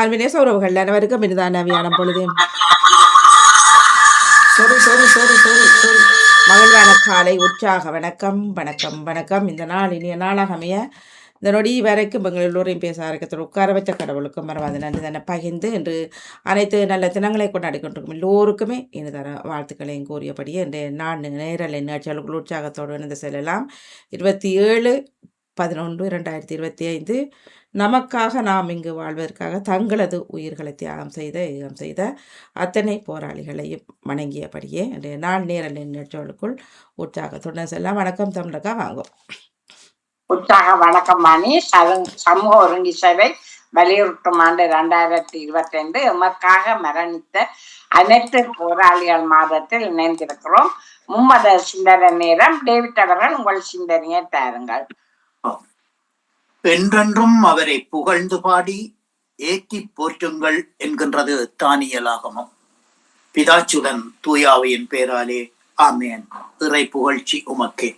ஆல்வினேச உறவுகள் அனைவருக்கும் இதுதான் அவியானம் பொழுது சரி சரி சரி சரி சரி மகிழ்வான காலை உற்சாக வணக்கம் வணக்கம் வணக்கம். இந்த நாள் இனிய நாளாக அமைய இந்த நொடி வரைக்கும் எங்கள் எல்லோரையும் பேச ஆரக்கத்தில் உட்கார வச்ச கடவுளுக்கும் மறவாத நன்றி தானே பகிர்ந்து என்று அனைத்து நல்ல தினங்களை கொண்டாடி கொண்டிருக்கும் எல்லோருக்குமே இனிதர வாழ்த்துக்களையும் கூறியபடியே இன்றைய நான் நேரலை நிகழ்ச்சிகளுக்குள் உற்சாகத்தோடு இணைந்து செல்லலாம். 27/11/2025 நமக்காக நாம் இங்கு வாழ்வதற்காக தங்களது உயிர்களை தியாகம் செய்த அத்தனை போராளிகளையும் வணங்கியபடியே இன்றைய நாள் நேரல் நிகழ்ச்சிகளுக்குள் உற்சாகத்துடன் செல்லாம். வணக்கம் தமிழக்கா, வாங்கும் உற்சாக வணக்கம் மணி. சமூக ஒருங்கி சேவை வலியுறுத்தும் ஆண்டு 2025 எமக்காக மரணித்த அனைத்து போராளிகள் மாதத்தில் இணைந்திருக்கிறோம். மும்மத சிந்தனை நேரம். டேவிட் அவர்கள் உங்கள் சிந்தனையை தாருங்கள். என்றென்றும் அவரை புகழ்ந்து பாடி ஏற்றி போற்றுங்கள் என்கின்றது தானியலாகமம். பிதாச்சுடன் தூயாவையின் பேராலே ஆமேன். இறை புகழ்ச்சி உமக்கே.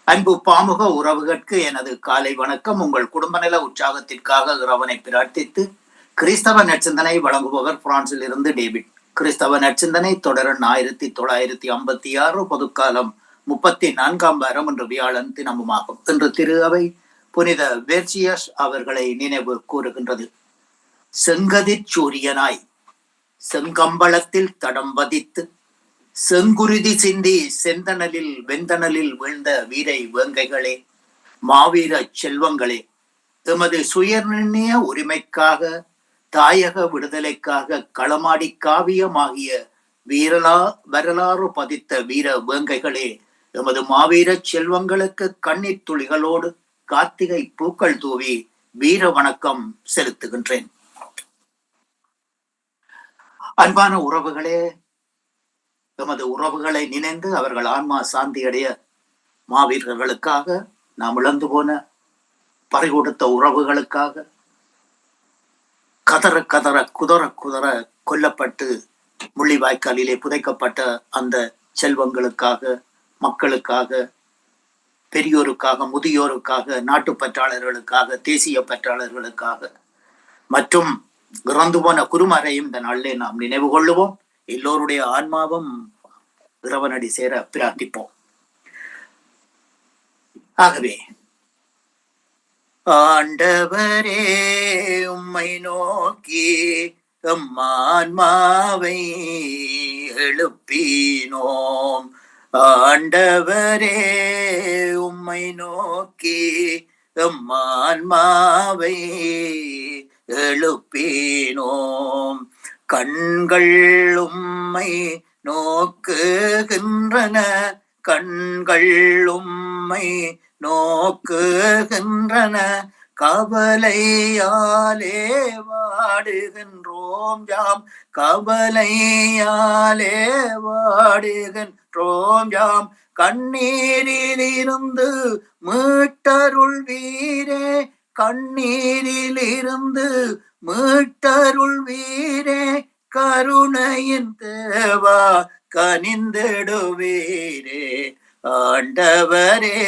அன்பு பாமுக உறவுகளுக்கு எனது காலை வணக்கம். உங்கள் குடும்ப நல உற்சாகத்திற்காக இறைவனை பிரார்த்தித்து கிறிஸ்தவ நற்சிந்தனை வழங்குபவர் பிரான்சில் இருந்து டேவிட். கிறிஸ்தவ நற்சிந்தனை தொடரன் 1956 பொதுக்காலம் 34ஆம் வாரம் இன்று வியாழன் தினமுமாகும். இன்று திரு அவை புனித வெர்சியஸ் அவர்களை நினைவு கூறுகின்றது. செங்கதிர் சூரியனாய் செங்கம்பளத்தில் தடம் பதித்து செங்குருதி சிந்தி செந்தனலில் வெந்தனலில் வீழ்ந்த வீரை வேங்கைகளே, மாவீர செல்வங்களே, எமது சுயநிர்ணய உரிமைக்காக தாயக விடுதலைக்காக களமாடி காவியமாகிய வரலாறு பதித்த வீர வேங்கைகளே, எமது மாவீர செல்வங்களுக்கு கண்ணீர் துளிகளோடு கார்த்திகை பூக்கள் தூவி வீர வணக்கம் செலுத்துகின்றேன். அன்பான உறவுகளே, எமது உறவுகளை நினைந்து அவர்கள் ஆன்மா சாந்தியடைய மாவீரர்களுக்காக, நாம் இழந்து போன பறிகொடுத்த உறவுகளுக்காக, கதற கதற குதற குதற கொல்லப்பட்டு முள்ளிவாய்க்காலிலே புதைக்கப்பட்ட அந்த செல்வங்களுக்காக, மக்களுக்காக, பெரியோருக்காக, முதியோருக்காக, நாட்டுப்பற்றாளர்களுக்காக, தேசிய பற்றாளர்களுக்காக மற்றும் இறந்து போன குருமாரையும் இந்த நாளிலே நாம் நினைவு கொள்ளுவோம். எல்லோருடைய ஆன்மாவும் இறைவனடி சேர பிரார்த்திப்போம். ஆகவே ஆண்டவரே உம்மை நோக்கி எம்மான்மாவை எழுப்பினோம். ஆண்டவரே உம்மை நோக்கி எம்மான்மாவை எழுப்பினோம். கண்கள் உம்மை நோக்குகின்றன, கண்கள் உம்மை நோக்குகின்றன, கவலையாலே வாடுகின்றோம் யாம், கவலையாலே வாடுகின்றோம் யாம். கண்ணீரிலிருந்து மீட்டருள் வீரே, கண்ணீரிலிருந்து மீட்டருள் வீரே, கருணையின் தேவா கனிந்திடுவீரே. ஆண்டவரே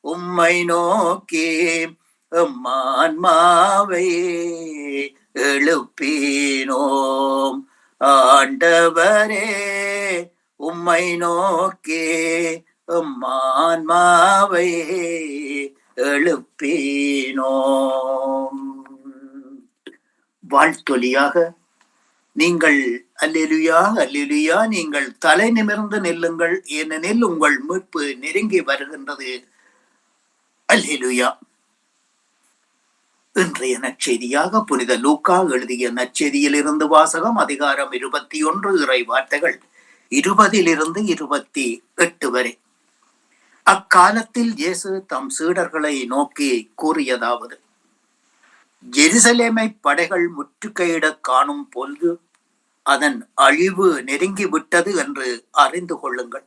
உம்மை நோக்கி எம்மான்மாவை எழுப்பினோம். ஆண்டவரே உம்மை நோக்கி எம்மான்மாவை எழுப்பினோம். வாழ்த்தொலியாக நீங்கள் அல்லேலுயா அல்லேலுயா, நீங்கள் தலை நிமிர்ந்து நில்லுங்கள், ஏனெனில் உங்கள் மீட்பு நெருங்கி வருகின்றது. அல்லேலுயா. இன்றைய நற்செய்தியாக புனித லூக்கா எழுதிய நற்செய்தியில் இருந்து வாசகம். அதிகாரம் 21, இறை வார்த்தைகள் 20 28 வரை. அக்காலத்தில் இயேசு தம் சீடர்களை நோக்கி கூறியதாவது: ஜெருசலேமை படைகள் முற்றுகையிட காணும் பொழுது அதன் அழிவு நெருங்கிவிட்டது என்று அறிந்து கொள்ளுங்கள்.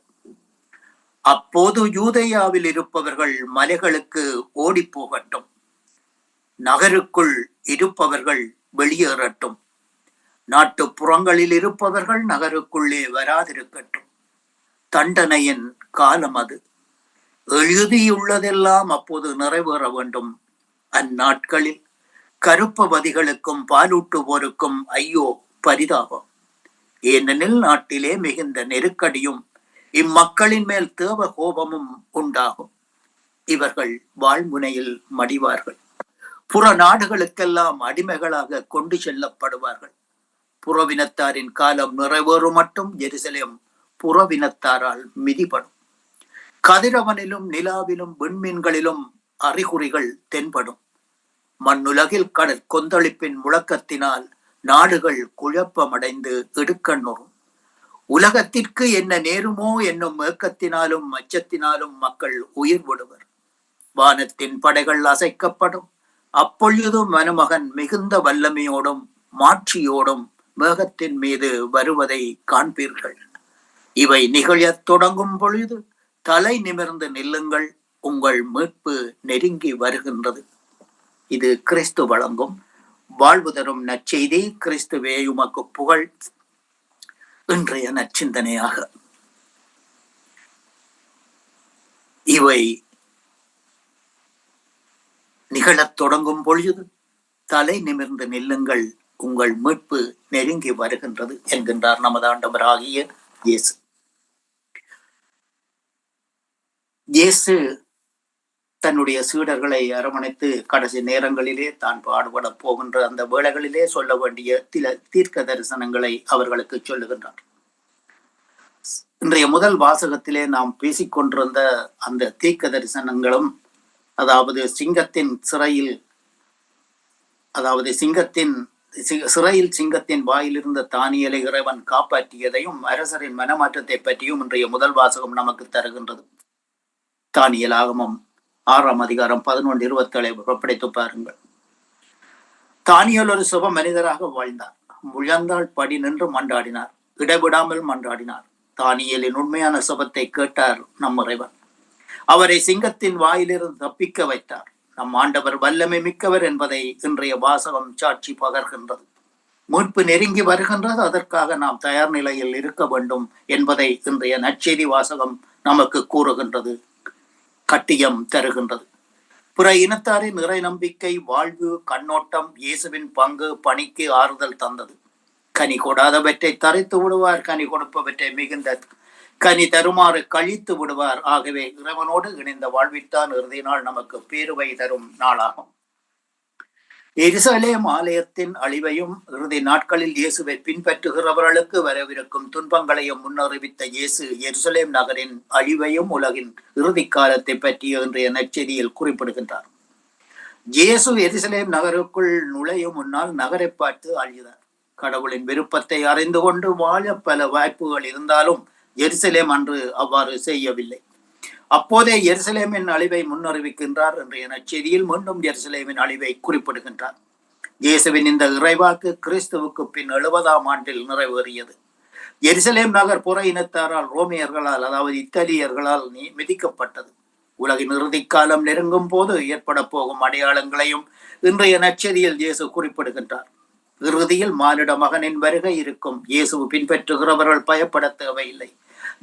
அப்போது யூதேயாவில் இருப்பவர்கள் மலைகளுக்கு ஓடி போகட்டும், நகருக்குள் இருப்பவர்கள் வெளியேறட்டும், நாட்டுப்புறங்களில் இருப்பவர்கள் நகருக்குள்ளே வராதிருக்கட்டும். தண்டனையின் காலம் அது. எழுதியுள்ளதெல்லாம் அப்போது நிறைவேற வேண்டும். அந்நாட்களில் கருப்பவதிகளுக்கும் பாலூட்டுவோருக்கும் ஐயோ பரிதாபம். ஏனெனில் நாட்டிலே மிகுந்த நெருக்கடியும் இம்மக்களின் மேல் தேவ கோபமும் உண்டாகும். இவர்கள் வாழ்முனையில் மடிவார்கள். புற நாடுகளுக்கெல்லாம் அடிமைகளாக கொண்டு செல்லப்படுவார்கள். புறவினத்தாரின் காலம் நிறைவேறும் மட்டும் எருசலேம் புறவினத்தாரால் மிதிப்படும். கதிரவனிலும் நிலாவிலும் விண்மீன்களிலும் அறிகுறிகள் தென்படும். மண்ணுலகில் கடற் கொந்தளிப்பின் முழக்கத்தினால் நாடுகள் குழப்பமடைந்து இடுக்கண்ணுறும். உலகத்திற்கு என்ன நேருமோ என்னும் ஏக்கத்தினாலும் அச்சத்தினாலும் மக்கள் உயிர் விடுவர். வானத்தின் படைகள் அசைக்கப்படும். அப்பொழுது மனுமகன் மிகுந்த வல்லமையோடும் மாட்சியோடும் மேகத்தின் மீது வருவதை காண்பீர்கள். இவை நிகழத் தொடங்கும் பொழுது தலை நிமிர்ந்து நில்லுங்கள், உங்கள் மீட்பு நெருங்கி வருகின்றது. இது கிறிஸ்து வழங்கும் வாழ்வு தரும் நற்செய்தி. கிறிஸ்துவே உமக்கு புகழ். இன்றைய நற்சிந்தனையாக இவை நிகழத் தொடங்கும் பொழுது தலை நிமிர்ந்து நில்லுங்கள், உங்கள் மீட்பு நெருங்கி வருகின்றது என்கின்றார் நமது ஆண்டவராகிய இயேசு. இயேசு தன்னுடைய சீடர்களை அரவணைத்து கடைசி நேரங்களிலே தான் பாடுபட போகின்ற அந்த வேளைகளிலே சொல்ல வேண்டிய சில தீர்க்க தரிசனங்களை அவர்களுக்கு சொல்லுகின்றார். இன்றைய முதல் வாசகத்திலே நாம் பேசிக்கொண்டிருந்த அந்த தீர்க்க தரிசனங்களும், அதாவது சிங்கத்தின் சிங்கத்தின் வாயிலிருந்த தானியலை இறைவன் காப்பாற்றியதையும் அரசரின் மனமாற்றத்தை பற்றியும் இன்றைய முதல் வாசகம் நமக்கு தருகின்றது. தானியல் ஆகமம் 6ஆம் அதிகாரம் 11-27 புறப்படைத்து பாருங்கள். தானியல் ஒரு சுப மனிதராக வாழ்ந்தார். முழந்தாள் படி நின்று மன்றாடினார். இடைவிடாமல் மன்றாடினார். தானியலின் உண்மையான சுபத்தை கேட்டார் நம் இறைவன். அவரை சிங்கத்தின் வாயிலிருந்து தப்பிக்க வைத்தார். நம் ஆண்டவர் வல்லமை மிக்கவர் என்பதை இன்றைய வாசகம் சாட்சி பகர்கின்றது. மீட்பு நெருங்கி வருகின்றது. அதற்காக நாம் தயார் நிலையில் இருக்க வேண்டும் என்பதை இன்றைய நற்செய்தி வாசகம் நமக்கு கூறுகின்றது, கட்டியம் தருகின்றது. பிற இனத்தாரின் இறை நம்பிக்கை, வாழ்வு, கண்ணோட்டம், இயேசுவின் பங்கு, பணிக்கு ஆறுதல் தந்தது. கனி கொடாதவற்றை தரித்து விடுவார், கனி கொடுப்பவற்றை மிகுந்த கனி தருமாறு கழித்து விடுவார். ஆகவே இறைவனோடு இணைந்த வாழ்வித்தான் இறுதி நாள் நமக்கு பேருவை தரும் நாளாகும். எருசலேம் ஆலயத்தின் அழிவையும் இறுதி நாட்களில் இயேசுவை பின்பற்றுகிறவர்களுக்கு வரவிருக்கும் துன்பங்களையும் முன்னறிவித்த இயேசு எருசலேம் நகரின் அழிவையும் உலகின் இறுதி காலத்தை பற்றிய இன்றைய நற்செய்தியில் குறிப்பிடுகின்றார். இயேசு எருசலேம் நகருக்குள் நுழையும் முன்னால் நகரை பார்த்து அழுகிறார். கடவுளின் விருப்பத்தை அறிந்து கொண்டு வாழ பல வாய்ப்புகள் இருந்தாலும் எருசலேம் அன்று அவ்வாறு செய்யவில்லை. அப்போதே எருசலேமின் அழிவை முன்னறிவிக்கின்றார். இன்றைய நற்செய்தியில் மீண்டும் எருசலேமின் அழிவை குறிப்பிடுகின்றார். இயேசுவின் இந்த இறைவாக்கு கிறிஸ்துவுக்கு பின் 70ஆம் ஆண்டில் நிறைவேறியது. எருசலேம் நகர் புற இனத்தாரால், ரோமியர்களால், அதாவது இத்தாலியர்களால் மிதிக்கப்பட்டது. உலகின் இறுதி காலம் நெருங்கும் போது ஏற்பட போகும் அடையாளங்களையும் இன்றைய நற்செய்தியில் இயேசு குறிப்பிடுகின்றார். இறுதியில் மானிட மகனின் வருகை இருக்கும். இயேசு பின்பற்றுகிறவர்கள் பயப்பட தேவையில்லை.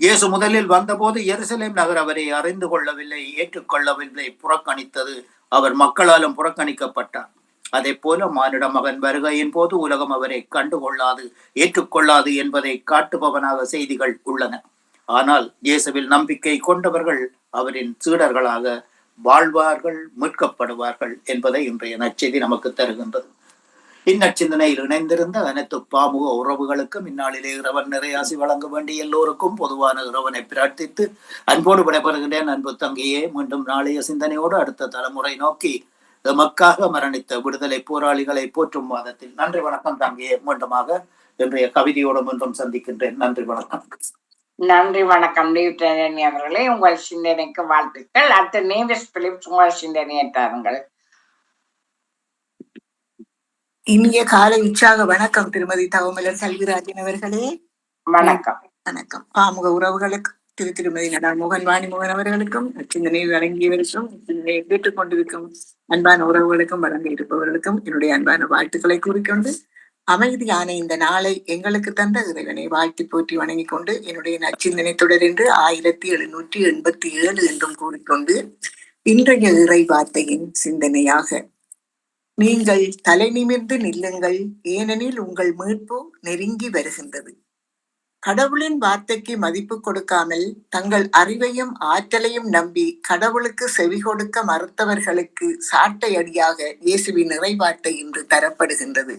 இயேசு முதலில் வந்தபோது எருசலேம் நகர் அவரை அறிந்து கொள்ளவில்லை, ஏற்றுக்கொள்ளவில்லை, புறக்கணித்தது. அவர் மக்களாலும் புறக்கணிக்கப்பட்டார். அதே போல மானிட மகன் வருகையின் போது உலகம் அவரை கண்டுகொள்ளாது, ஏற்றுக்கொள்ளாது என்பதை காட்டுபவனாக செய்திகள் உள்ளன. ஆனால் இயேசுவில் நம்பிக்கை கொண்டவர்கள் அவரின் சீடர்களாக வாழ்வார்கள், மீட்கப்படுவார்கள் என்பதை இன்றைய நற்செய்தி நமக்கு தருகின்றது. இந்நற்சிந்தனையில் இணைந்திருந்த அனைத்து பாமுக உறவுகளுக்கும் இந்நாளிலே இறைவன் நிறையாசி வழங்க வேண்டிய எல்லோருக்கும் பொதுவான இறைவனை பிரார்த்தித்து அன்போடு விடைபெறுகின்றேன். அன்பு தங்கையே, மீண்டும் நாளைய சிந்தனையோடு அடுத்த தலைமுறை நோக்கி எமக்காக மரணித்த விடுதலை போராளிகளை போற்றும் வாதத்தில் நன்றி வணக்கம் தங்கையே. மீண்டுமாக இன்றைய கவிதையோடு மீண்டும் சந்திக்கின்றேன். நன்றி வணக்கம். நன்றி வணக்கம் டியூட்டனி அவர்களே. உங்கள் சிந்தனைக்கு வாழ்த்துக்கள். அடுத்து நேவிஸ் பிலிப்ஸ் உங்கள் சிந்தனையை தாருங்கள். இனிய காலை உற்சாக வணக்கம் திருமதி தவமலர் செல்விராஜன் அவர்களே. வணக்கம். வணக்கம் பாமுக உறவுகளுக்கு, திருமதி நடால் மோகன் வாணிமோகன் அவர்களுக்கும், சிந்தனை வழங்கியவருக்கும், சிந்தனையை கேட்டுக் கொண்டிருக்கும் அன்பான உறவுகளுக்கும், வழங்க இருப்பவர்களுக்கும் என்னுடைய அன்பான வாழ்த்துக்களை கூறிக்கொண்டு, அமைதியான இந்த நாளை எங்களுக்கு தந்த இறைவனை வாழ்த்தி போற்றி வணங்கிக் கொண்டு என்னுடைய நற்சிந்தனை தொடர் என்று 1787 என்றும் கூறிக்கொண்டு இன்றைய இறை வார்த்தையின் சிந்தனையாக நீங்கள் தலை நிமிர்ந்து நில்லுங்கள், ஏனெனில் உங்கள் மீட்பு நெருங்கி வருகின்றது. கடவுளின் வார்த்தைக்கு மதிப்பு கொடுக்காமல் தங்கள் அறிவையும் ஆற்றலையும் நம்பி கடவுளுக்கு செவி கொடுக்க மறுத்தவர்களுக்கு சாட்டை அடியாக இயேசுவின் இறைவார்த்தை இன்று தரப்படுகின்றது.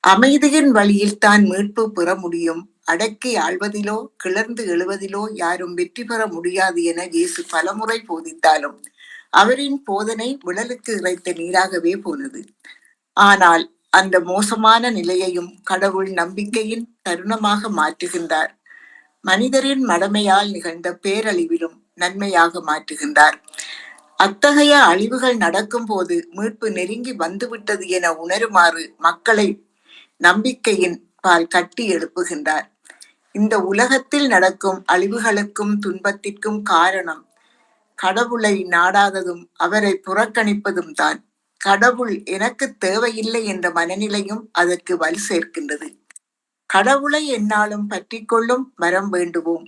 அமைதியின் வழியில் தான் மீட்பு பெற முடியும், அடக்கி ஆள்வதிலோ கிளர்ந்து எழுவதிலோ யாரும் வெற்றி பெற முடியாது என இயேசு பலமுறை போதித்தாலும் அவரின் போதனை விழலுக்கு இறைத்த நீராகவே போனது. ஆனால் அந்த மோசமான நிலையையும் கடவுள் நம்பிக்கையின் தருணமாக மாற்றுகின்றார். மனிதரின் மடமையால் நிகழ்ந்த பேரழிவிலும் நன்மையாக மாற்றுகின்றார். அத்தகைய அழிவுகள் நடக்கும் போது மீட்பு நெருங்கி வந்துவிட்டது என உணருமாறு மக்களை நம்பிக்கையின் பால் கட்டி எழுப்புகின்றார். இந்த உலகத்தில் நடக்கும் அழிவுகளுக்கும் துன்பத்திற்கும் காரணம் கடவுளை நாடாததும் அவரை புறக்கணிப்பதும் தான். கடவுள் எனக்கு தேவையில்லை என்ற மனநிலையும் அதற்கு வலு சேர்க்கின்றது. கடவுளை எந்நாளும் பற்றி கொள்ளும் வரம் வேண்டுவோம்.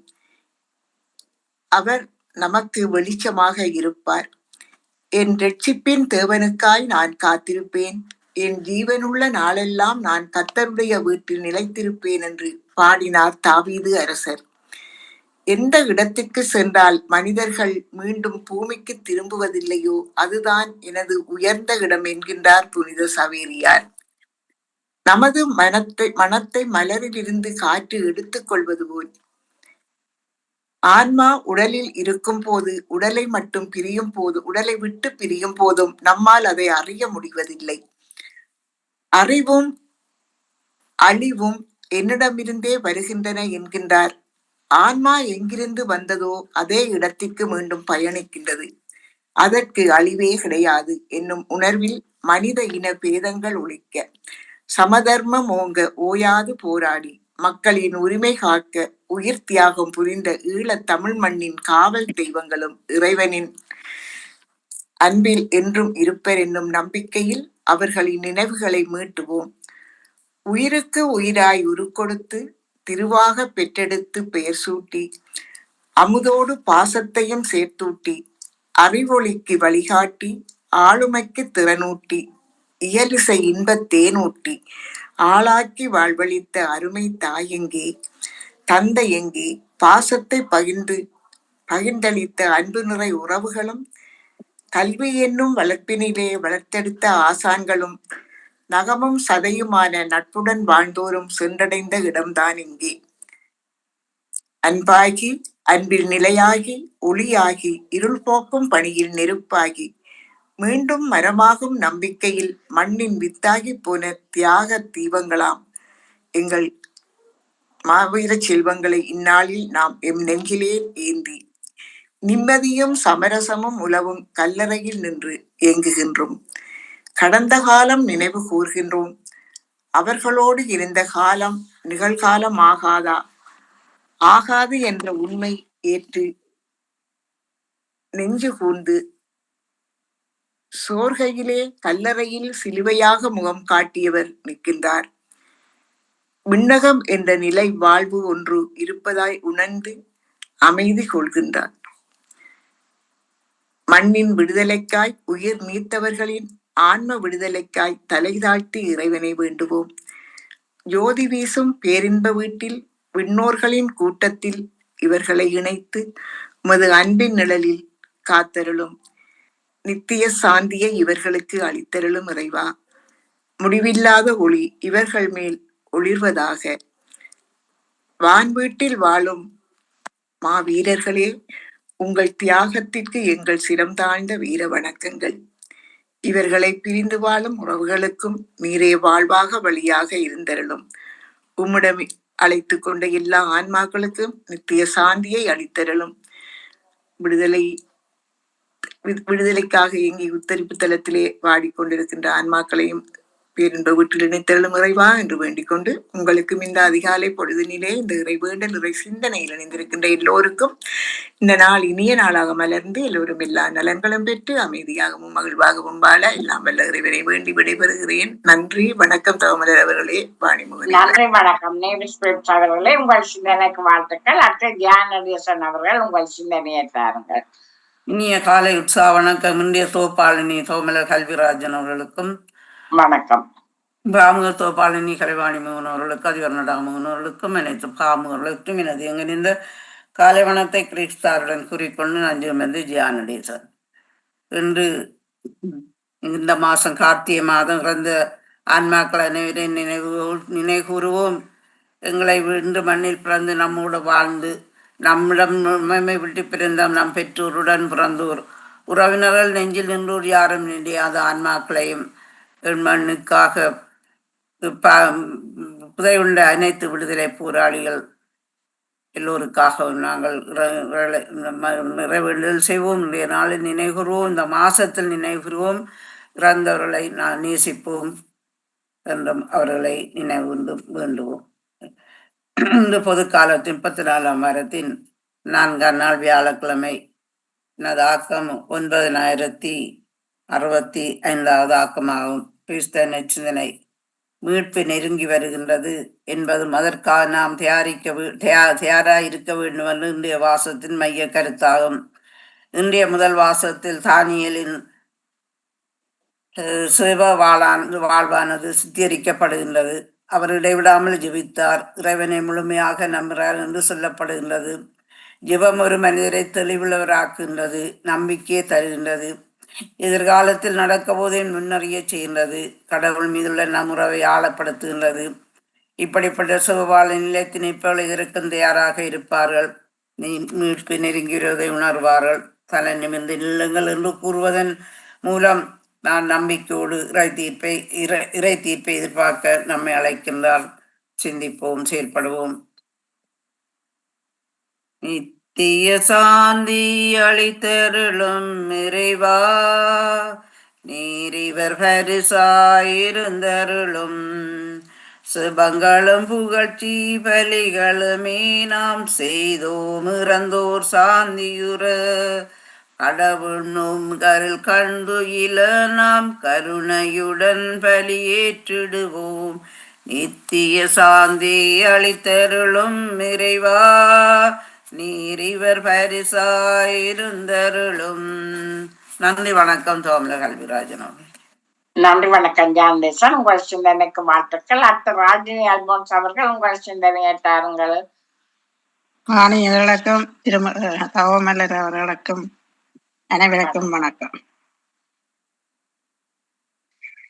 அவர் நமக்கு வெளிச்சமாக இருப்பார். என் இரட்சிப்பின் தேவனுக்காய் நான் காத்திருப்பேன், என் ஜீவனுள்ள நாளெல்லாம் நான் கர்த்தருடைய வீட்டில் நிலைத்திருப்பேன் என்று பாடினார் தாவீது அரசர். எந்த இடத்திற்கு சென்றால் மனிதர்கள் மீண்டும் பூமிக்கு திரும்புவதில்லையோ அதுதான் எனது உயர்ந்த இடம் என்கின்றார் புனித சவேரியார். நமது மனத்தை மலரிலிருந்து காற்று எடுத்துக் கொள்வது போல் ஆன்மா உடலில் இருக்கும் போது, உடலை மட்டும் பிரியும் போது, உடலை விட்டு பிரியும் போதும் நம்மால் அதை அறிய முடிவதில்லை. அறிவும் அழிவும் என்னிடமிருந்தே வருகின்றன என்கின்றார். ஆன்மா எங்கிருந்து வந்ததோ அதே இடத்திற்கு மீண்டும் பயணிக்கின்றது. அதற்கு அழிவே கிடையாது என்னும் உணர்வில் மனித இன பேதங்கள் ஒழிக்க, சமதர்மம் ஓங்க ஓயாது போராடி மக்களின் உரிமை காக்க உயிர் தியாகம் புரிந்த ஈழத் தமிழ் மண்ணின் காவல் தெய்வங்களும் இறைவனின் அன்பில் என்றும் இருப்பர் என்னும் நம்பிக்கையில் அவர்களின் நினைவுகளை மீட்டுவோம். உயிருக்கு உயிராய் உருக்கொடுத்து திருவாக பெற்றெடுத்து பெயர் சூட்டி அமுதோடு பாசத்தையும் சேர்த்தூட்டி அறிவொளிக்கு வழிகாட்டி ஆளுமைக்கு திறனூட்டி இயலிசை இன்பத் தேனூட்டி ஆளாக்கி வாழ்வழித்த அருமை தாயெங்கே, தந்தை எங்கே, பாசத்தை பகிர்ந்தளித்த அன்பு நிறை உறவுகளும் கல்வி என்னும் வளர்ப்பினிலே வளர்த்தெடுத்த ஆசான்களும் நகமும் சதையுமான நட்புடன் வாழ்ந்தோரும் சென்றடைந்த இடம்தான் இங்கே. அன்பாகி அன்பில் நிலையாகி ஒளியாகி இருள் போக்கும் பணியில் நெருப்பாகி மீண்டும் மரமாகும் நம்பிக்கையில் மண்ணின் வித்தாகி போன தியாக தீபங்களாம் எங்கள் மாவீர செல்வங்களை இந்நாளில் நாம் எம் நெஞ்சிலே ஏந்தி நிம்மதியும் சமரசமும் உலவும் கல்லறையில் நின்று ஏங்குகின்றோம். கடந்த காலம் நினைவு கூர்கின்றோம். அவர்களோடு இருந்த காலம் நிகழ்காலம் ஆகாது என்ற உண்மை ஏற்று நெஞ்சு கூர்ந்து சோர்கையிலே கல்லறையில் சிலுவையாக முகம் காட்டியவர் நிற்கின்றார். விண்ணகம் என்ற நிலை வாழ்வு ஒன்று இருப்பதாய் உணர்ந்து அமைதி கொள்கின்றார். மண்ணின் விடுதலைக்காய் உயிர் நீத்தவர்களின் ஆன்ம விடுதலைக்காய் தலை தாழ்த்தி இறைவனை வேண்டுவோம். ஜோதி வீசும் பேரின்ப வீட்டில் விண்ணோர்களின் கூட்டத்தில் இவர்களை இணைத்து உமது அன்பின் நிழலில் காத்தருளும். நித்திய சாந்தியை இவர்களுக்கு அளித்தருளும் இறைவா. முடிவில்லாத ஒளி இவர்கள் மேல் ஒளிர்வதாக. வான் வீட்டில் வாழும் மாவீரர்களே, உங்கள் தியாகத்திற்கு எங்கள் சிரம் தாழ்ந்த வீர வணக்கங்கள். இவர்களை பிரிந்து வாழும் உறவுகளுக்கும் நீரே வாழ்வாக வழியாக இருந்தருளும். உம்மிடம் அழைத்து கொண்ட எல்லா ஆன்மாக்களுக்கும் நித்திய சாந்தியை அளித்தருளும். விடுதலைக்காக இயங்கி உத்தரிப்பு தளத்திலே வாடிக்கொண்டிருக்கின்ற ஆன்மாக்களையும் பேரின்ப வீட்டில் இணைத்தருளும் இறைவா என்று வேண்டிக் கொண்டு, உங்களுக்கும் இந்த அதிகாலை பொழுதினிலே இந்த இறை வேண்டல் இறை சிந்தனையில் இணைந்திருக்கின்ற எல்லோருக்கும் இந்த நாள் இனிய நாளாக மலர்ந்து எல்லோரும் எல்லா நலன்களும் பெற்று அமைதியாகவும் மகிழ்வாகவும் வாழ எல்லாம் வல்ல இறைவனை வேண்டி விடைபெறுகிறேன். நன்றி, வணக்கம். தவமலர் அவர்களே, வாணிமுகன். நன்றி, வணக்கம். அவர்களே, உங்கள் சிந்தனைக்கு வாழ்த்துக்கள். அடுத்த தியான அவர்கள் உங்கள் சிந்தனையை தாருங்கள். இனிய காலை உற்சாக வணக்கம். இந்திய தோப்பாளினி சோமலர் கல்விராஜன் அவர்களுக்கும், வணக்கம். பாமுக தோப்பாளினி கலைவாணி மோகன் அவர்களுக்கும், அதிபர் நடாமோகன் அவர்களுக்கும், அனைத்து பாமுகர்களுக்கும் எனது எங்கிருந்த காலை வனத்தை கிறிஸ்தாருடன் கூறிக்கொண்டு நஞ்சம் வந்து ஜியானடேசன். இன்று இந்த மாதம் கார்த்திகை மாதம் இறந்த ஆன்மாக்கள் அனைவரையும் நினைவுகூறுவோம். எங்களை இன்று மண்ணில் பிறந்து நம்மோடு வாழ்ந்து நம்மிடம் நம்மை விட்டு பிறந்த நம் பெற்றோருடன் பிறந்தோர் உறவினர்கள் நெஞ்சில் நின்றோர் யாரும் நின்றியாத ஆன்மாக்களையும் மண்ணுக்காக புதையுண்ட அனைத்து விடுதலை போராளிகள் எல்லோருக்காக நாங்கள் நிறைவேண்டல் செய்வோம். இன்றைய நாளில் நினைவுறுவோம், இந்த மாசத்தில் நினைவுறுவோம், இறந்தவர்களை நான் நேசிப்போம் என்றும் அவர்களை நினைவு வேண்டுவோம். இந்த பொது காலத்தின் 34ஆம் வாரத்தின் 4ஆம் நாள் வியாழக்கிழமை. எனது ஆக்கம் 9065வது ஆக்கமாகும். கிறிஸ்தவ நற்சிந்தனை. மீட்பு நெருங்கி வருகின்றது என்பதும் அதற்காக நாம் தயாராக இருக்க வேண்டும் என்று இன்றைய வாசத்தின் மைய கருத்தாகும். இன்றைய முதல் வாசத்தில் தானியலின் சிவ வாழ்வானது சித்தரிக்கப்படுகின்றது. அவர் இடைவிடாமல் ஜெபித்தார், இறைவனை முழுமையாக நம்புகிறார் என்று சொல்லப்படுகின்றது. ஜெபம் ஒரு மனிதரை தெளிவுள்ளவராக்குகின்றது, நம்பிக்கையை தருகின்றது, எதிர்காலத்தில் நடக்க போதே முன்னறிய செய்கின்றது, கடவுள் மீதுள்ள நம் உறவை ஆழப்படுத்துகின்றது. இப்படிப்பட்ட சுகவாழ நிலைத்து நிற்பவர்கள் இதற்கும் தயாராக இருப்பார்கள். மீட்பு நெருங்குவதை உணர்வார்கள். தலை நிமிர்ந்து நில்லுங்கள் என்று கூறுவதன் மூலம் நான் நம்பிக்கையோடு இறை தீர்ப்பை எதிர்பார்க்க நம்மை அழைக்கின்றார். சிந்திப்போம், செயல்படுவோம். நித்திய சாந்தி அளித்தருளும் இறைவா, நீரிவர் பரிசாயிருந்தருளும். சுபங்களும் புகழ்ச்சி பலிகளுமே நாம் செய்தோம் இறந்தோர் சாந்தியுற. கடவுளும் கருள் கண்டுயில நாம் கருணையுடன் பலியேற்றிடுவோம். நித்திய சாந்தி அளித்தருளும் இறைவா, நீரிவர் பரிசாயிருந்தருளும். நன்றி, வணக்கம். சோமலர் கல்விராஜன் அவர்கள். நன்றி, வணக்கம் ஜானடேசன். உங்கள் சிந்தனைக்கு வாழ்த்துக்கள். அடுத்த ராஜினி அல்போன்ஸ் அவர்கள் உங்கள் சிந்தனையை தாருங்கள். மாணியர்களுக்கும் தவமலர் அவர்களுக்கும் அனைவருக்கும் வணக்கம்.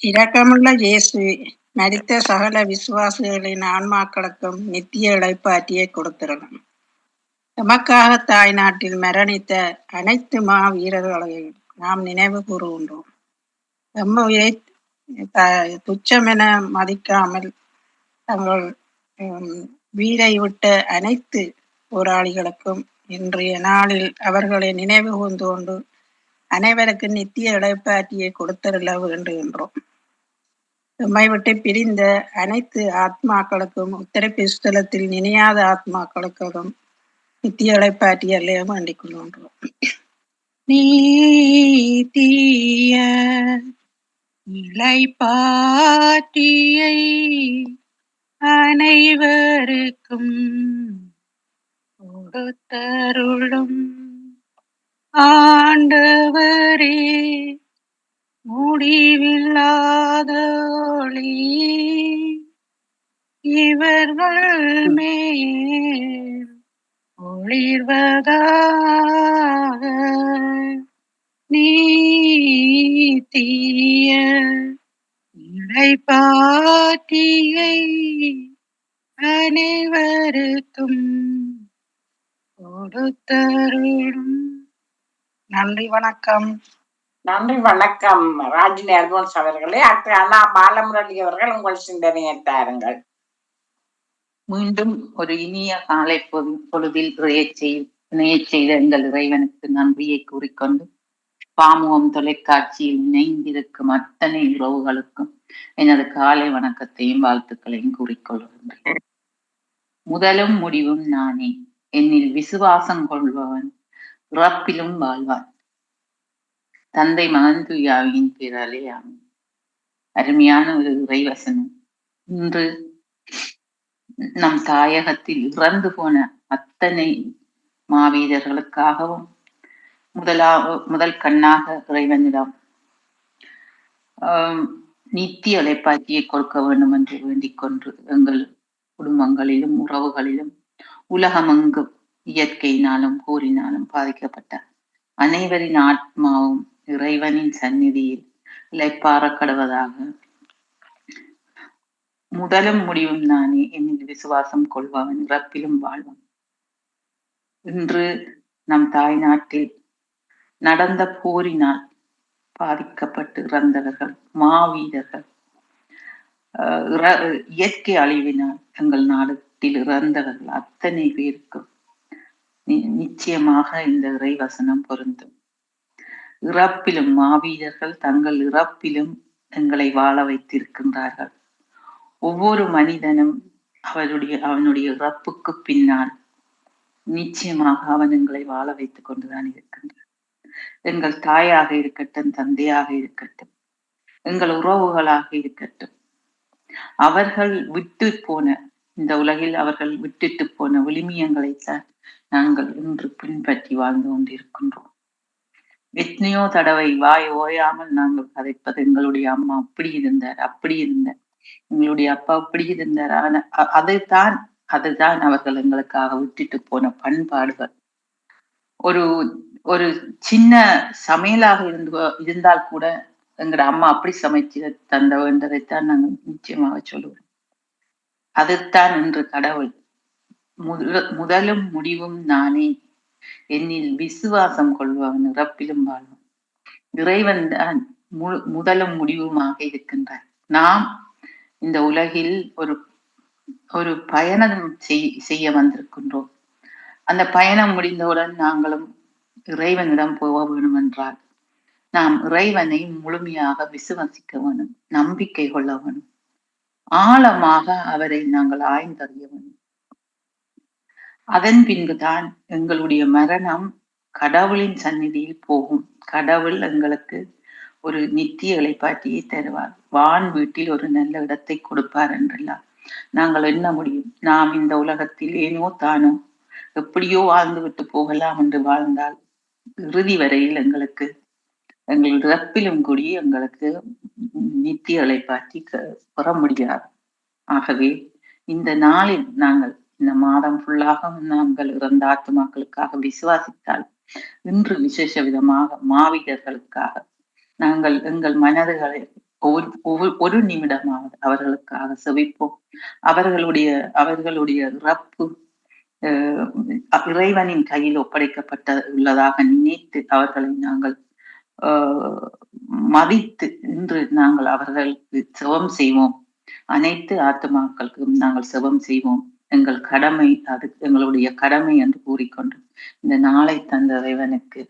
இரக்கமுள்ள இயேசு மரித்த சகல விசுவாசிகளின் ஆன்மாக்களுக்கும் நித்திய இளைப்பாற்றியை கொடுத்திருக்கும். எமக்காக தாய் நாட்டில் மரணித்த அனைத்து வீரர்களையும் நாம் நினைவு கூறுகின்றோம். எம்முயிரை துச்சமென மதிக்காமல் தங்கள் வீரை விட்ட அனைத்து போராளிகளுக்கும் இன்றைய நாளில் அவர்களை நினைவு கூர்ந்து கொண்டு அனைவருக்கும் நித்திய இளைப்பாற்றியை கொடுத்தருள வேண்டுகின்றோம். எம்மை விட்டு பிரிந்த அனைத்து ஆத்மாக்களுக்கும் உத்தரப்பிஸ்தலத்தில் நினையாத ஆத்மாக்களுக்கும் நித்திய இளைப்பாற்றியை வேண்டிக் கொள்கின்றோம். நீத்திய இளைப்பாற்றியை அனைவருக்கும் கொடுத்தருளும் ஆண்டவரே, முடிவில்லாத ஒளி இவர்கள் மேல் ஒளிர்வதாக. நீத்திய இளைப்பாற்றியை அனைவருக்கும் கொடுத்தருளும். நன்றி, வணக்கம். நன்றி, வணக்கம் ராஜினி அல்போன்ஸ் அவர்களே. அடுத்து அண்ணா பாலமுரளி அவர்கள் உங்கள் சிந்தனையை தாருங்கள். மீண்டும் ஒரு இனிய காலை பொழுதில் இணைய செய்த எங்கள் இறைவனுக்கு நன்றியை கூறிக்கொண்டு பாமுகம் தொலைக்காட்சியில் இணைந்திருக்கும் அத்தனை உறவுகளுக்கும் எனது காலை வணக்கத்தையும் வாழ்த்துக்களையும் கூறிக்கொள்கின்றேன். முதலும் முடிவும் நானே, என்னில் விசுவாசம் கொள்பவன் இறப்பிலும் வாழ்வான். தந்தை மகன் தூயாவியின் பேராலே ஆமென். அருமையான ஒரு இறைவசனம். இன்று நம் தாயகத்தில் இறந்து போன அத்தனை மாவீரர்களுக்காகவும் முதல் கண்ணாக இறைவனிடம் நித்திய இளைப்பாற்றியை கொடுக்க வேண்டும் என்று வேண்டிக் கொண்டு எங்கள் குடும்பங்களிலும் உறவுகளிலும் உலகமெங்கும் இயற்கையினாலும் போரினாலும் பாதிக்கப்பட்ட அனைவரின் ஆத்மாவும் இறைவனின் சந்நிதியில் இளைப்பாற கடவதாக. முதலும் முடிவும் நானே, என்னில் விசுவாசம் கொள்பவன் இறப்பிலும் வாழ்வன். இன்று நம் தாய் நாட்டில் நடந்த போரினால் பாதிக்கப்பட்டு இறந்தவர்கள், மாவீரர்கள், இயற்கை அழிவினால் எங்கள் நாட்டில் இறந்தவர்கள் அத்தனை பேருக்கும் நிச்சயமாக இந்த இறைவசனம் பொருந்தும். இறப்பிலும் மாவீரர்கள் தங்கள் இறப்பிலும் எங்களை வாழ வைத்திருக்கின்றார்கள். ஒவ்வொரு மனிதனும் அவனுடைய இறப்புக்கு பின்னால் நிச்சயமாக அவன் எங்களை வாழ வைத்துக் கொண்டுதான் இருக்கின்றான். எங்கள் தாயாக இருக்கட்டும், தந்தையாக இருக்கட்டும், எங்கள் உறவுகளாக இருக்கட்டும், அவர்கள் விட்டு போன இந்த உலகில் அவர்கள் விட்டுட்டு போன விழுமியங்களைத்தான் நாங்கள் இன்று பின்பற்றி வாழ்ந்து கொண்டிருக்கின்றோம். எத்தனையோ தடவை வாய் ஓயாமல் நாங்கள் கதைப்பது, எங்களுடைய அம்மா அப்படி இருந்தார், அப்படி இருந்தார், எங்களுடைய அப்பா அப்படி இருந்தார். அதுதான் அவர்கள் எங்களுக்காக விட்டுட்டு போன பண்பாடுகள். ஒரு சின்ன சமையலாக இருந்தால் கூட எங்களோட அம்மா அப்படி சமைச்சு தந்த வேண்டதைத்தான் நாங்கள் நிச்சயமாக சொல்லுவோம். அதுதான் இன்று கடவுள் முதலும் முடிவும் நானே, என்னில் விசுவாசம் கொள்பவன் இறப்பிலும் வாழ்வன். இறைவன் தான் முதலும் முடிவுமாக இருக்கின்றார். நாம் இந்த உலகில் ஒரு பயணம் செய்ய வந்திருக்கின்றோம். அந்த பயணம் முடிந்தவுடன் நாங்களும் இறைவனிடம் போக வேண்டும் என்றால் நாம் இறைவனை முழுமையாக விசுவாசிக்க வேணும், நம்பிக்கை கொள்ள வேணும், ஆழமாக அவரை நாங்கள் ஆய்ந்தறிய வேண்டும். அதன் பின்புதான் எங்களுடைய மரணம் கடவுளின் சந்நிதியில் போகும். கடவுள் எங்களுக்கு ஒரு நித்திய இளைப்பாற்றியை தருவார், வான் வீட்டில் ஒரு நல்ல இடத்தை கொடுப்பார் என்றெல்லாம் நாங்கள் எண்ண முடியும். நாம் இந்த உலகத்தில் ஏனோ தானோ எப்படியோ வாழ்ந்து விட்டு போகலாம் என்று வாழ்ந்தால் இறுதி வரையில் எங்கள் இறப்பிலும் கூடி எங்களுக்கு நித்திய இளைப்பாற்றி பெற முடியாது. ஆகவே இந்த நாளில் நாங்கள் இந்த மாதம் ஃபுல்லாக நாங்கள் இறந்த ஆத்துமாக்களுக்காக விசுவாசித்தால், இன்று விசேஷ விதமாக மாவீரர்களுக்காக நாங்கள் எங்கள் மனதுகளை ஒரு நிமிடமாவது அவர்களுக்காக செவிப்போம். அவர்களுடைய இறப்பு இறைவனின் கையில் உள்ளதாக நினைத்து அவர்களை நாங்கள் மதித்து இன்று நாங்கள் அவர்களுக்கு செபம் செய்வோம். அனைத்து ஆத்துமாக்களுக்கும் நாங்கள் செபம் செய்வோம். எங்கள் கடமை, அது எங்களுடைய கடமை என்று கூறிக்கொண்டு இந்த நாளை தந்த இறைவனுக்கு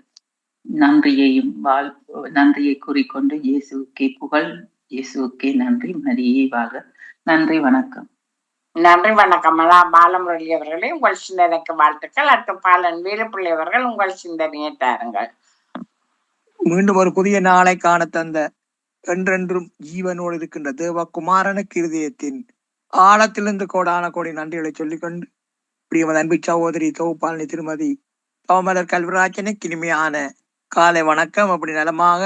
நன்றியை கூறிக்கொண்டு இயேசுக்கே புகழ், இயேசுக்கே நன்றி, மரியே வாழ்க. நன்றி, வணக்கம். நன்றி, வணக்கம். பாலமுரளி அவர்களே, உங்கள் சிந்தனைக்கு வாழ்த்துக்கள். அடுத்து பாலன் வீரப்பிள்ளை அவர்கள் உங்கள் சிந்தனையை தாருங்கள். மீண்டும் ஒரு புதிய நாளை காண தந்த என்றென்றும் ஜீவனோடு இருக்கின்ற தேவகுமாரனுக்கு இருதயத்தின் ஆழத்திலிருந்து கோடான கோடி நன்றிகளை சொல்லிக்கொண்டு பிரியமது அன்பு சகோதரி தொகுப்பாளனி திருமதி தவமலர் கல்வராஜனுக்கு இனிமையான காலை வணக்கம். அப்படி நலமாக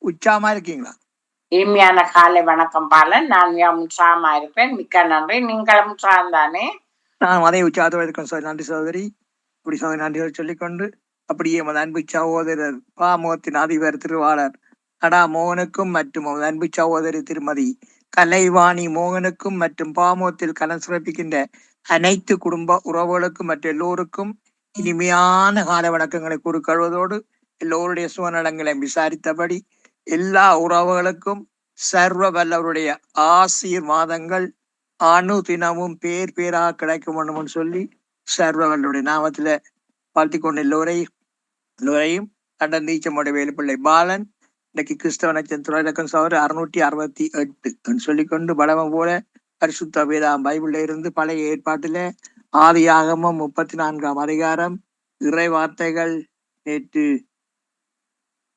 உற்சாகமா இருக்கீங்களா? இனிமையான காலை வணக்கம் பாலன். நான் உற்சாகமா இருப்பேன். மிக்க நன்றி. நீங்களும் உற்சாகம் தானே? நான் அதே உற்சாகத்தோடு இருக்கேன். நன்றி சகோதரி. இப்படி சகோதரி நன்றிகளை சொல்லிக்கொண்டு அப்படியே எமது அன்பு சகோதரர் பாமுகத்தின் அதிபர் திருவாளர் நடா மோகனுக்கும் மற்றும் அன்பு சகோதரி திருமதி கலைவாணி மோகனுக்கும் மற்றும் பாமுகத்தில் கலன் சிறப்பிக்கின்ற அனைத்து குடும்ப உறவுகளுக்கும் மற்ற எல்லோருக்கும் இனிமையான கால வணக்கங்களை கூறுக்கொள்வதோடு எல்லோருடைய சுவநலங்களை விசாரித்தபடி எல்லா உறவுகளுக்கும் சர்வ வல்லவருடைய ஆசீர்வாதங்கள் அணு தினமும் பேராக கிடைக்கும் வேண்டும் சொல்லி சர்வ வல்லவருடைய நாமத்துல வாழ்த்தி கொண்டு எல்லோரையும் கண்டந்தீச்சமுடைய வேலுப்பிள்ளை பாலன் இன்னைக்கு கிறிஸ்தவ நட்சத்திர இலக்கம் சவறு 668 சொல்லிக்கொண்டு பலவம் போல பரிசுத்த வேதாம் பைபிள்ல இருந்து பழைய ஏற்பாட்டில ஆதியாகமம் 34ஆம் அதிகாரம் இறை வார்த்தைகள் நேற்று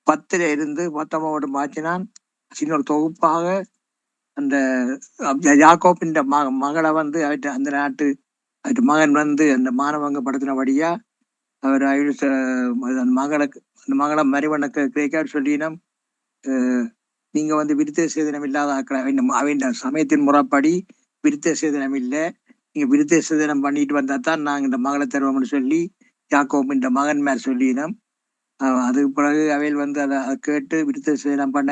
10 இருந்து 19 மாற்றினான். சின்ன ஒரு தொகுப்பாக அந்த யாக்கோப்பின் மகளை அந்த நாட்டு மகன் அந்த மானவங்க படுத்தினபடியா அவர் அந்த மகளுக்கு அந்த மகளை மறிவனுக்கு கிரேக்கார் சொல்லினோம், நீங்க வந்து விருத்த சேதனம் இல்லாத ஆக்களை அவன் சமயத்தின் முறைப்படி விருத்த சேதனம் இல்லை, நீங்க விருத்த சேதனம் பண்ணிட்டு வந்தா தான் நாங்க இந்த மகளை தருவோம்னு சொல்லி யாக்கோப் இந்த மகன்மார் சொல்லினோம். அதுக்கு பிறகு அவையில் வந்து அதை கேட்டு விருத்த சேதனம் பண்ண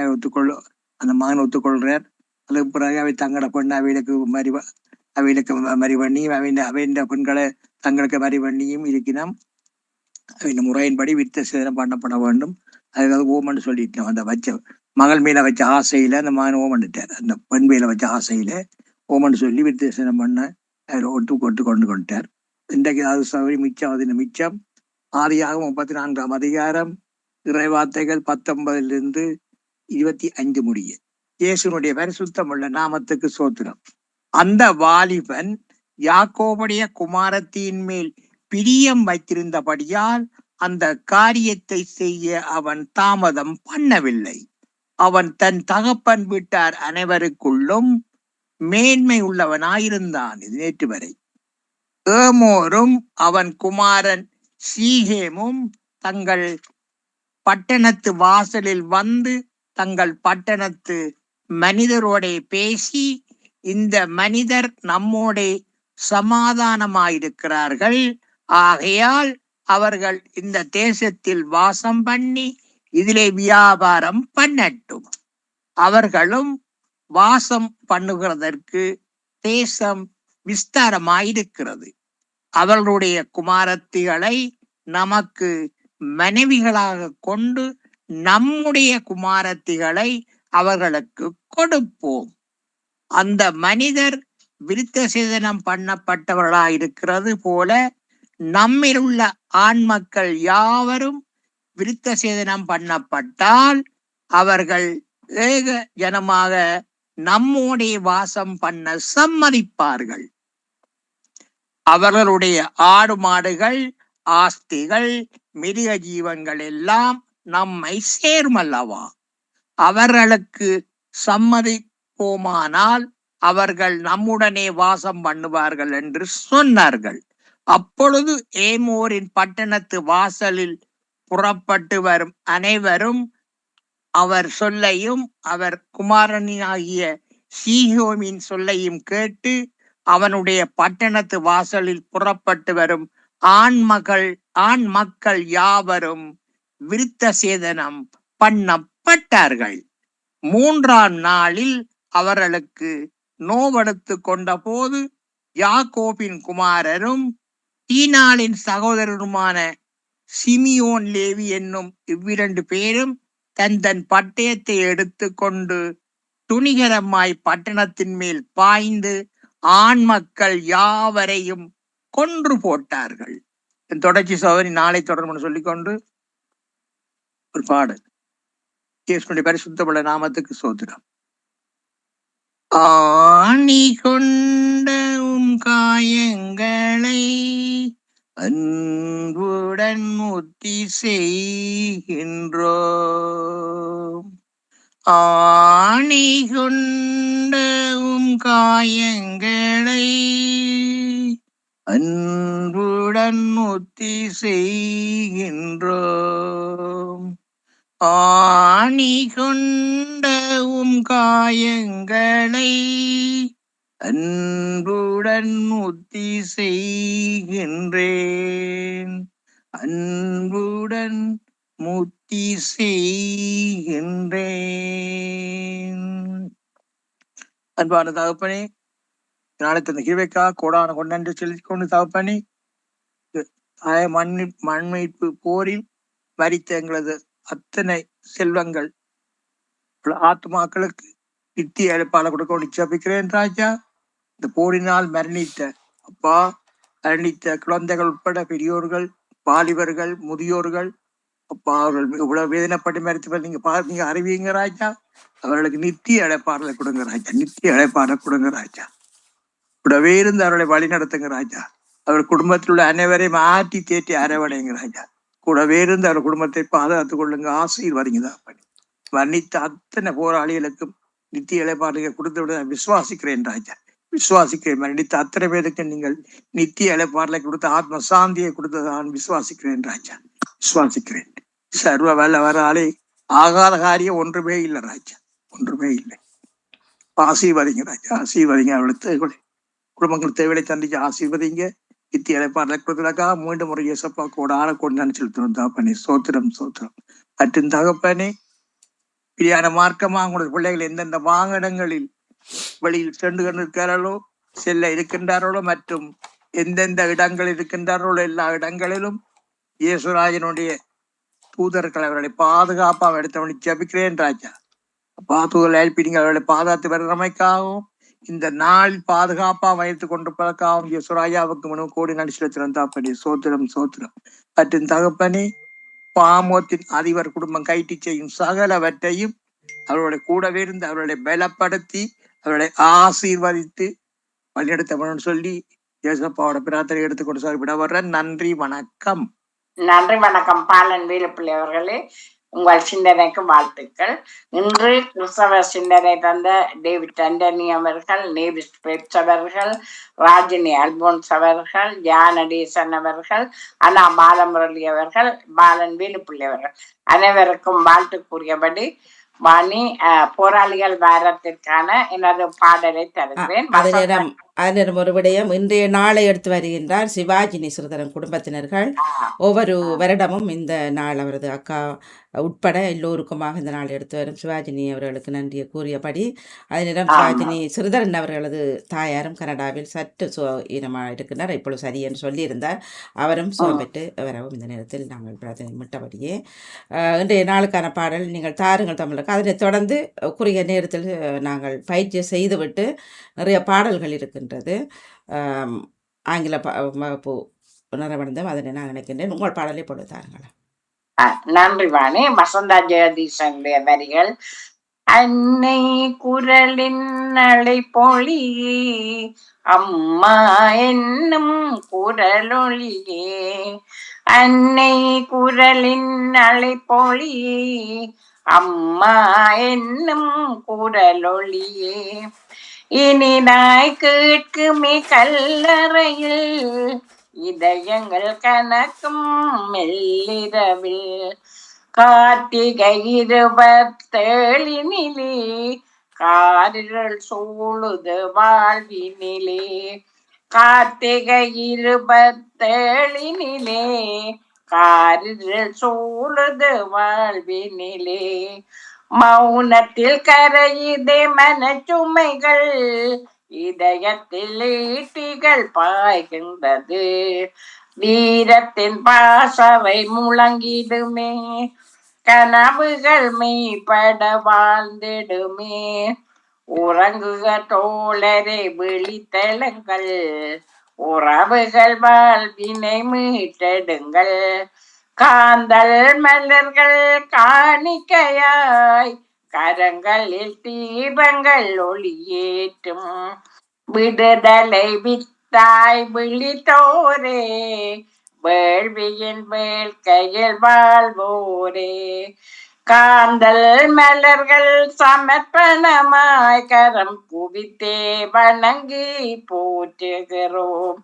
அந்த மகன் ஒத்துக்கொள்றார். அதுக்கு பிறகு அவை தங்களோட பெண்ணை அவைகளுக்கு மறி பண்ணி அவையின் பெண்களை தங்களுக்கு மறி பண்ணியும் இருக்கணும். இந்த முறையின்படி விருத்த சேதனம் பண்ணப்பட வேண்டும். அதுக்காக ஓமன்னு சொல்லிட்டோம். அந்த வச்ச மகள் மேல வச்ச ஆசையில அந்த மகன் ஓமன்ட்டார். அந்த பெண் மேல வச்ச ஆசையில ஓமன்னு சொல்லி விருத்த சேதனம் பண்ண அதில் ஒட்டு கொண்டு கொண்டார். இன்றைக்கு அது சௌகரி மிச்சம் ஆதியாகமம் 34ஆம் அதிகாரம் இறைவார்த்தைகள் 19 25 முடிய. இயேசுனுடைய பரிசுத்தமுள்ள நாமத்துக்கு சோத்திரம். அந்த வாலிபன் யாக்கோபுடைய குமாரத்தின் மேல் பிரியம் வைத்திருந்தபடியால் அந்த காரியத்தை செய்ய அவன் தாமதம் பண்ணவில்லை. அவன் தன் தகப்பன் வீட்டார் அனைவருக்குள்ளும் மேன்மை உள்ளவனாயிருந்தான். இது நேற்று வரை. ஏமோரும் அவன் குமாரன் சீகேமும் தங்கள் பட்டணத்து வாசலில் வந்து தங்கள் பட்டணத்து மனிதரோட பேசி, இந்த மனிதர் நம்மோட சமாதானமாயிருக்கிறார்கள், ஆகையால் அவர்கள் இந்த தேசத்தில் வாசம் பண்ணி இதிலே வியாபாரம் பண்ணட்டும். அவர்களும் வாசம் பண்ணுகிறதற்கு தேசம் விஸ்தாரமாயிருக்கிறது. அவர்களுடைய குமாரத்திகளை நமக்கு மனைவிகளாக கொண்டு நம்முடைய குமாரத்திகளை அவர்களுக்கு கொடுப்போம். அந்த மனிதர் விருத்த சேதனம் பண்ணப்பட்டவர்களாயிருக்கிறது போல நம்மில் உள்ள ஆண் மக்கள் யாவரும் விருத்த சேதனம் பண்ணப்பட்டால் அவர்கள் ஏக ஜனமாக நம்மோடைய வாசம் பண்ண சம்மதிப்பார்கள். அவர்களுடைய ஆடு மாடுகள், ஆஸ்திகள், மிருக ஜீவங்கள் எல்லாம் நம்மை சேர்மல்லவா. அவர்களுக்கு சம்மதிப்போமானால் அவர்கள் நம்முடனே வாசம் பண்ணுவார்கள் என்று சொன்னார்கள். அப்பொழுது ஏமோரின் பட்டணத்து வாசலில் புறப்பட்டு வரும் அனைவரும் அவர் சொல்லையும் அவர் குமாரனாகிய சீகோமின் சொல்லையும் கேட்டு அவனுடைய பட்டணத்து வாசலில் புறப்பட்டு வரும் ஆண் மக்கள் யாவரும் விருத்த சேதனம் பண்ணப்பட்டார்கள். 3ஆம் நாளில் அவர்களுக்கு நோவெடுத்து கொண்ட போது யாக்கோபின் குமாரரும் தீனாளின் சகோதரருமான சிமியோன் லேவி என்னும் இவ்விரண்டு பேரும் தன் பட்டயத்தை எடுத்து கொண்டு துணிகரமாய் பட்டணத்தின் மேல் பாய்ந்து ஆண் மக்கள் யாவரையும் கொன்று போட்டார்கள். தொடர்ச்சி சோதனை நாளை தொடரும் சொல்லிக்கொண்டு ஒரு பாடல். இயேசுவின் பரிசுத்தமுள்ள நாமத்துக்கு சோத்திரம். ஆணி கொண்ட காயங்களை அன்புடன் முத்தி செய்கின்றோம். ஆணி கொண்ட காயங்களை அன்புடன் முத்தி செய்கின்றோம். ஆணி கொண்ட காயங்களை அன்புடன் முத்தி செய்கின்றேன். அன்புடன் முத்தி செய்கின்றேன். அன்பான தகப்பனே, நாளை தந்த கிருபைக்கா கோடான கொண்டு சொல்லிக்கொண்டு தகப்பனே, மண்மீட்பு போரில் மரித்த எங்களது அத்தனை செல்வங்கள் ஆத்மாக்களுக்கு நித்திய அழைப்பாளர் கொடுக்க ஜபிக்கிறேன் ராஜா. இந்த போரினால் மரணித்த குழந்தைகள் உட்பட பெரியோர்கள், வாலிபர்கள், முதியோர்கள் அப்பா, அவர்கள் இவ்வளவு வேதனைப்பட்டு மறுத்து நீங்க அறிவிங்க ராஜா. அவர்களுக்கு நித்திய அழைப்பாளரை கொடுங்க ராஜா. நித்திய அழைப்பாளர் கொடுங்க ராஜா. கூடவே இருந்து அவர்களை வழி நடத்துங்க ராஜா. அவர் குடும்பத்தில் உள்ள அனைவரையும் மாற்றி தேற்றி அரவணைங்க ராஜா. கூடவே இருந்து அவர் குடும்பத்தை பாதுகாத்துக் கொள்ளுங்க. ஆசையில் வரீங்கதான் வர்ணித்த அத்தனை போராளிகளுக்கும் நித்திய இழைப்பாடுகளை கொடுத்து விட விசுவாசிக்கிறேன் ராஜா. விசுவாசிக்கிறேன். மரணித்த அத்தனை பேருக்கு நீங்கள் நித்திய இழப்பாடலை கொடுத்த ஆத்ம சாந்தியை கொடுத்தது நான் விசுவாசிக்கிறேன் ராஜா. விசுவாசிக்கிறேன். சர்வ வல்லவராலே ஆகாத காரியம் ஒன்றுமே இல்லை ராஜா, ஒன்றுமே இல்லை. ஆசீர்வதிங்க ராஜா, ஆசீர்வதிங்க. அவளுக்கு குடும்பங்கள் தேவையை தந்திச்சு ஆசீர்வதிங்க. நித்திய இழப்பாடலை கொடுத்ததுக்காக மீண்டும் ஒரு இயேசப்பா கூட கொண்டு நான் செலுத்தணும் தாப்பனே. சோத்திரம் சோத்திரம். மற்றும் தகப்பனே, பிரியான மார்க்கமா உங்களுடைய பிள்ளைகள் எந்தெந்த வாகனங்களில் வெளியில் சென்று கொண்டிருக்கிறார்களோ, செல்ல இருக்கின்றார்களோ, மற்றும் எந்தெந்த இடங்கள் இருக்கின்றார்களோ எல்லா இடங்களிலும் இயேசுராஜனுடைய தூதர்கள் அவர்களை பாதுகாப்பாக எடுத்தவனை ஜபிக்கிறேன் ராஜா. தூதர்கள் அழைப்பினீங்க அவர்களை பாதுகாத்து வருகிறமைக்காகவும் இந்த நாள் பாதுகாப்பா வைத்துக் கொண்டிருப்பதற்காகவும் இயேசுராஜாவுக்கு முன்னும் கோடி நடிச்சிருந்தான் தாப்பனே. சோத்திரம் சோத்திரம். மற்றும் தகப்பனே, பாமோத்தின் அதிபர் குடும்பம் கைட்டி செய்யும் சகலவற்றையும் அவர்களுடைய கூடவே இருந்து அவர்களை பலப்படுத்தி அவர்களை ஆசீர்வதித்து வழிநடத்தப்படும் சொல்லி இயேசப்பாவோட பிரார்த்தனை எடுத்துக்கொண்டு சார் விட வர்றேன். நன்றி வணக்கம். நன்றி வணக்கம். பாலன் வேலுப்பிள்ளை அவர்களே, உங்கள் சிந்தனைக்கு வாழ்த்துக்கள். இன்று கிறிஸ்தவ சிந்தனை தந்த டேவிட் ஆண்டனி அவர்கள், நேவிஸ் பெட்ஸ் அவர்கள், ராஜினி அல்போன்ஸ் அவர்கள், ஜானடேசன் அவர்கள், அண்ணா பாலமுரளி அவர்கள், பாலன் வேலுப்பிள்ளை அவர்கள் அனைவருக்கும் வாழ்த்து கூறியபடி வாணி போராளிகள் வாரத்திற்கான எனது பாடலை தருகிறேன். அதனிடம் ஒரு விடயம், இன்றைய நாளை எடுத்து வருகின்றார் சிவாஜினி சிறுதரன் குடும்பத்தினர்கள். ஒவ்வொரு வருடமும் இந்த நாள் அவரது அக்கா உட்பட எல்லோருக்குமாக இந்த நாள் எடுத்து வரும் சிவாஜினி அவர்களுக்கு நன்றியை கூறியபடி, அதனிடம் சிவாஜினி சிறுதரன் அவர்களது தாயாரும் கனடாவில் சற்று ஈனமாக இருக்கின்றார். இப்பொழுது சரியென்று சொல்லியிருந்தார். அவரும் சுகம் பெற்று வரவும் இந்த நேரத்தில் நாங்கள் மிட்டபடியே இன்றைய நாளுக்கான பாடல் நீங்கள் தாருங்கள் தமிழுக்கு. அதனைத் தொடர்ந்து குறுகிய நேரத்தில் நாங்கள் பயிற்சி செய்துவிட்டு நிறைய பாடல்கள் இருக்கின்றது. ஆங்கில வகுப்பு உணரவடைந்தோம். அதனை நான் நினைக்கின்றேன். உங்கள் பாடலை போட்டு தாருங்களா. நன்றி வாணி. வசந்தா ஜெயதீசனுடைய வரிகள். அன்னை குரலின் அழைப்பொழியே, அம்மா என்னும் குரலொளியே, அன்னை குரலின் அழைப்பொழியே, அம்மா என்னும் குரலொளியே, இனிதாய் கேட்குமே கல்லறையில் இதயங்கள் கணக்கும் மெல்லிரவில், கார்த்திகை 27 காரிருள் சூழுது வாழ்வினிலே, கார்த்திகை 27 காரிருள் சூழுது வாழ்வினிலே, மௌனத்தில் கரையுதே மனச்சுமைகள், இதயத்தில் ஈட்டிகள் பாய்கின்றது, வீரத்தின் பாசவை முழங்கிடுமே, கனவுகள் மெய்ப்பட வாழ்ந்திடுமே, உறங்குக தோழரை விழித்தெழுங்கள், உறவுகள் வாழ்வினை மீட்டெடுங்கள், காந்தல் மலர்கள் காணிக்கையாய் கரங்களில் தீபங்கள் ஒளியேற்றும், விடுதலை வித்தாய் விழித்தோரே, வேள்வியின் வேள்கையில் வாழ்வோரே, காந்தல் மலர்கள் சமர்ப்பணமாய் கரம் குவித்தே வணங்கி போற்றுகிறோம்,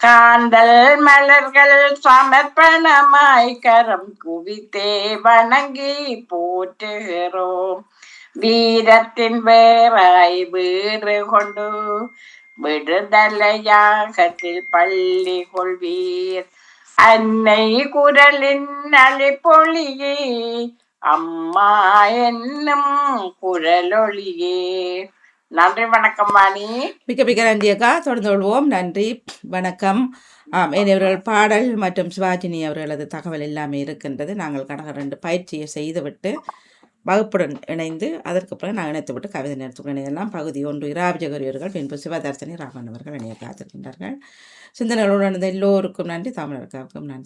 காந்தல் மலர்கள் சமர்ப்பணமாய் கரம் குவித்தே வணங்கி போற்றுகிறோம், வீரத்தின் வேறாய் வீறு கொண்டு விடுதலையாகத்தில் பள்ளி கொள்வீர், அன்னை குரலின் அழைப்பொழியே, அம்மா என்னும் குரலொளியே. நன்றி வணக்கம் வாணி. மிக்க மிக்க நன்றி அக்கா. தொடர்ந்து கொள்வோம். நன்றி வணக்கம். இவர்கள் பாடல் மற்றும் சிவாஜினி அவர்களது தகவல் எல்லாமே இருக்கின்றது. நாங்கள் கடக 2 பயிற்சியை செய்துவிட்டு வகுப்புடன் இணைந்து அதற்கு பிறகு நான் இணைத்து விட்டு கவிதை நேரத்துடன் இணையெல்லாம். பகுதி 1 இராபிஜகரியர்கள், பின்பு சிவதர்சனி ராமன் அவர்கள் இணைய காத்திருக்கின்றார்கள். சிந்தனைகளுடன் எல்லோருக்கும் நன்றி. தமிழருக்காவுக்கும் நன்றி.